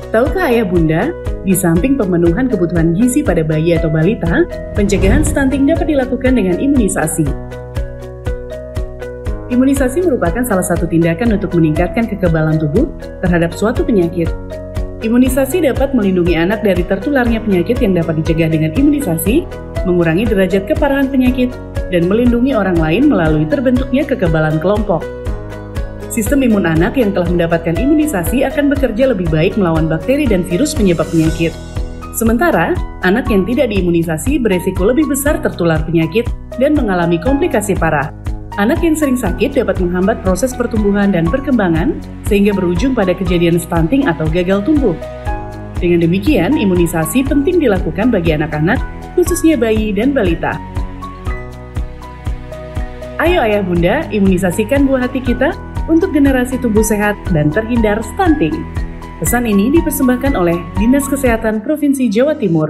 Tahukah ayah bunda, di samping pemenuhan kebutuhan gizi pada bayi atau balita, pencegahan stunting dapat dilakukan dengan imunisasi. Imunisasi merupakan salah satu tindakan untuk meningkatkan kekebalan tubuh terhadap suatu penyakit. Imunisasi dapat melindungi anak dari tertularnya penyakit yang dapat dicegah dengan imunisasi, mengurangi derajat keparahan penyakit, dan melindungi orang lain melalui terbentuknya kekebalan kelompok. Sistem imun anak yang telah mendapatkan imunisasi akan bekerja lebih baik melawan bakteri dan virus penyebab penyakit. Sementara, anak yang tidak diimunisasi beresiko lebih besar tertular penyakit dan mengalami komplikasi parah. Anak yang sering sakit dapat menghambat proses pertumbuhan dan perkembangan sehingga berujung pada kejadian stunting atau gagal tumbuh. Dengan demikian, imunisasi penting dilakukan bagi anak-anak, khususnya bayi dan balita. Ayo ayah bunda, imunisasikan buah hati kita untuk generasi tubuh sehat dan terhindar stunting. Pesan ini dipersembahkan oleh Dinas Kesehatan Provinsi Jawa Timur.